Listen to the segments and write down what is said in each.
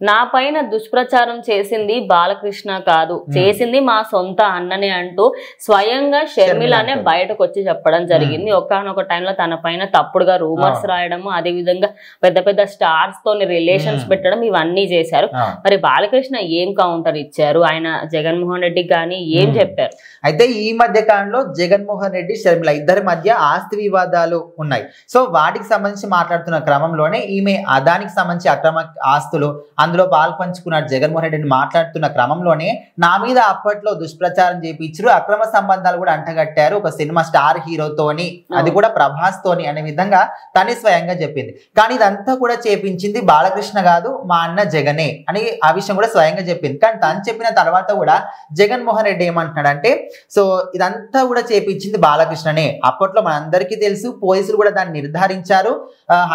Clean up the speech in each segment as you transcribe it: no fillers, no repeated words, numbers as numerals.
నా పైన దుష్ప్రచారం చేసింది బాలకృష్ణ కాదు, చేసింది మా సొంత అన్ననే అంటూ స్వయంగా షర్మిలనే బయటకు వచ్చి చెప్పడం జరిగింది. ఒకానొక టైంలో తన పైన తప్పుడుగా రూమర్స్ రాయడము, అదే విధంగా పెద్ద పెద్ద స్టార్స్ తోని రిలేషన్స్ పెట్టడం ఇవన్నీ చేశారు. మరి బాలకృష్ణ ఏం కౌంటర్ ఇచ్చారు? ఆయన జగన్మోహన్ రెడ్డి కానీ ఏం చెప్పారు? అయితే ఈ మధ్య కాలంలో జగన్మోహన్ రెడ్డి షర్మిల ఇద్దరి మధ్య ఆస్తి వివాదాలు ఉన్నాయి. సో వాటికి సంబంధించి మాట్లాడుతున్న క్రమంలోనే ఈమె అదానికి సంబంధించి అక్రమ ఆస్తులు అందులో పాలు పంచుకున్నాడు జగన్మోహన్ రెడ్డిని మాట్లాడుతున్న క్రమంలోనే నా మీద అప్పట్లో దుష్ప్రచారం చేయించారు, అక్రమ సంబంధాలు కూడా అంటగట్టారు ఒక సినిమా స్టార్ హీరోతోని, అది కూడా ప్రభాస్ తోని అనే విధంగా తనే స్వయంగా చెప్పింది. కానీ ఇదంతా కూడా చేపించింది బాలకృష్ణ కాదు, మా అన్న జగనే అని ఆ విషయం కూడా స్వయంగా చెప్పింది. కానీ తను చెప్పిన తర్వాత కూడా జగన్మోహన్ రెడ్డి ఏమంటున్నాడంటే, సో ఇదంతా కూడా చేపించింది బాలకృష్ణనే, అప్పట్లో మనందరికీ తెలుసు, పోలీసులు కూడా దాన్ని నిర్ధారించారు.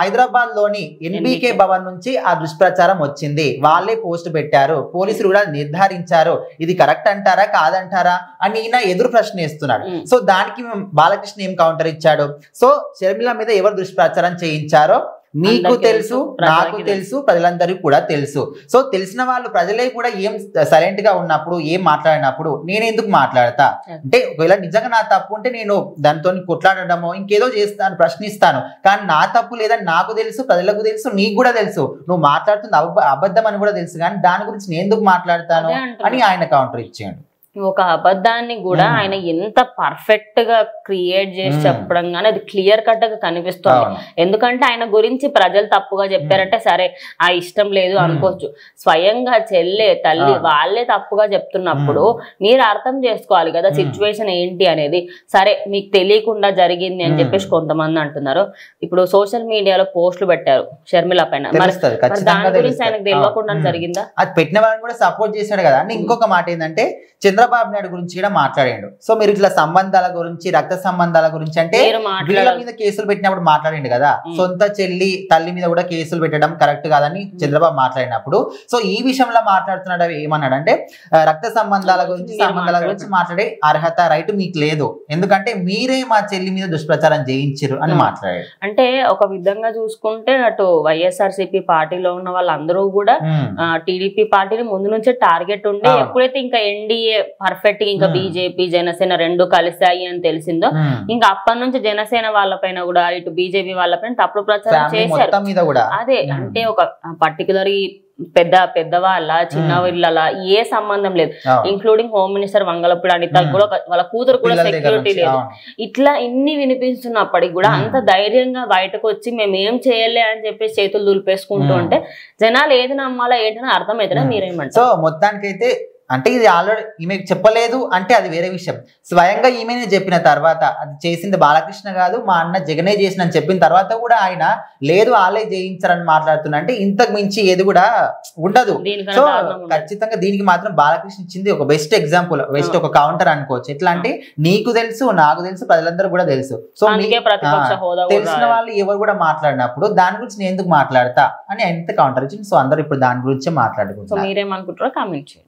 హైదరాబాద్ లోని ఎన్బీకే భవన్ నుంచి ఆ దుష్ప్రచారం వచ్చింది, వాళ్ళే పోస్ట్ పెట్టారు, పోలీసులు కూడా నిర్ధారించారు, ఇది కరెక్ట్ అంటారా కాదంటారా అని ఈయన ఎదురు ప్రశ్న వేస్తున్నాడు. సో దానికి బాలకృష్ణ ఏం కౌంటర్ ఇచ్చాడు, సో షర్మిల మీద ఎవరు దుష్ప్రచారం చేయించారో మీకు తెలుసు, నాకు తెలుసు, ప్రజలందరికీ కూడా తెలుసు. సో తెలిసిన వాళ్ళు ప్రజలే కూడా ఏం సైలెంట్ గా ఉన్నప్పుడు, ఏం మాట్లాడినప్పుడు నేను ఎందుకు మాట్లాడతా అంటే, ఒకవేళ నిజంగా నా తప్పు ఉంటే నేను దాంతో కొట్లాడడమో ఇంకేదో చేస్తాను, ప్రశ్నిస్తాను. కానీ నా తప్పు లేదని నాకు తెలుసు, ప్రజలకు తెలుసు, నీకు కూడా తెలుసు, నువ్వు మాట్లాడుతుంది అబద్ధం అని కూడా తెలుసు, కానీ దాని గురించి నేను ఎందుకు మాట్లాడతాను అని ఆయన కౌంటర్ ఇచ్చాడు. ఒక అబద్ధాన్ని కూడా ఆయన ఎంత పర్ఫెక్ట్ గా క్రియేట్ చేసి చెప్పడం గానీ అది క్లియర్ కట్ గా కనిపిస్తుంది. ఎందుకంటే ఆయన గురించి ప్రజలు తప్పుగా చెప్పారంటే సరే ఆ ఇష్టం లేదు అనుకోవచ్చు, స్వయంగా చెల్లె తల్లి వాళ్ళే తప్పుగా చెప్తున్నప్పుడు మీరు అర్థం చేసుకోవాలి కదా సిచ్యువేషన్ ఏంటి అనేది. సరే మీకు తెలియకుండా జరిగింది అని చెప్పేసి కొంతమంది అంటున్నారు. ఇప్పుడు సోషల్ మీడియాలో పోస్టులు పెట్టారు షర్మిల పైన, దాని గురించి ఆయనకు తెలియకుండా జరిగిందా? అది పెట్టిన వాళ్ళని కూడా సపోర్ట్ చేశాడు కదా. అని ఇంకొక మాట ఏంటంటే, చంద్రబాబు నాయుడు గురించి కూడా మాట్లాడాడు. సో మీరు ఇట్లా సంబంధాల గురించి, రక్త సంబంధాల గురించి అంటే వీళ్ళ మీద కేసులు పెట్టినప్పుడు మాట్లాడిండు కదా, సొంత చెల్లి తల్లి మీద కూడా కేసులు పెట్టడం కరెక్ట్ కాదని చంద్రబాబు మాట్లాడినప్పుడు, సో ఈ విషయంలో మాట్లాడుతున్నాడు. ఏమన్నాడంటే, రక్త సంబంధాల గురించి మాట్లాడే అర్హత రైట్ మీకు లేదు, ఎందుకంటే మీరే మా చెల్లి మీద దుష్ప్రచారం చేయించారు అని మాట్లాడాడు. అంటే ఒక విధంగా చూసుకుంటే అటు వైఎస్ఆర్సీపీ పార్టీలో ఉన్న వాళ్ళందరూ కూడా టీడీపీ పార్టీని ముందు నుంచే టార్గెట్ ఉండి, ఎప్పుడైతే ఇంకా ఎన్డీఏ పర్ఫెక్ట్ గా ఇంకా బీజేపీ జనసేన రెండు కలిసాయి అని తెలిసిందో, ఇంకా అప్పటి నుంచి జనసేన వాళ్ళపైన కూడా ఇటు బీజేపీ వాళ్ళపైన తప్పుడు ప్రచారం చేశారు. అదే అంటే ఒక పర్టికులర్ పెద్దవాళ్ళ చిన్న వీళ్ళ ఏ సంబంధం లేదు, including home minister Vangalapudi Anitha కూడా వాళ్ళ కూతురు కూడా సెక్యూరిటీ లేదు. ఇట్లా ఇన్ని వినిపిస్తున్నప్పటికి కూడా అంత ధైర్యంగా బయటకు వచ్చి మేము ఏం చేయలే అని చెప్పేసి చేతులు దులిపేసుకుంటూ ఉంటే జనాలు ఏది నమ్మాలా ఏంటని అర్థమవుతుందా? మీరేమంటారు? సో మొత్తానికైతే అంటే ఇది ఆల్రెడీ ఈమె చెప్పలేదు అంటే అది వేరే విషయం, స్వయంగా ఈమెనే చెప్పిన తర్వాత అది చేసింది బాలకృష్ణ కాదు మా అన్న జగనే చేసిన అని చెప్పిన తర్వాత కూడా ఆయన లేదు వాళ్ళే చేయించారని మాట్లాడుతున్నా అంటే ఇంతకు మించి ఏది కూడా ఉండదు. సో ఖచ్చితంగా దీనికి మాత్రం బాలకృష్ణ ఇచ్చింది ఒక బెస్ట్ ఎగ్జాంపుల్, బెస్ట్ ఒక కౌంటర్ అనుకోవచ్చు. ఎట్లా అంటే నీకు తెలుసు, నాకు తెలుసు, ప్రజలందరూ కూడా తెలుసు, సో తెలిసిన వాళ్ళు ఎవరు కూడా మాట్లాడినప్పుడు దాని గురించి నేను ఎందుకు మాట్లాడతా అని ఎంత కౌంటర్ ఇచ్చింది. సో అందరూ ఇప్పుడు దాని గురించి మాట్లాడుకుంటారు. మీరేమనుకుంటారో కామెంట్ చేయండి.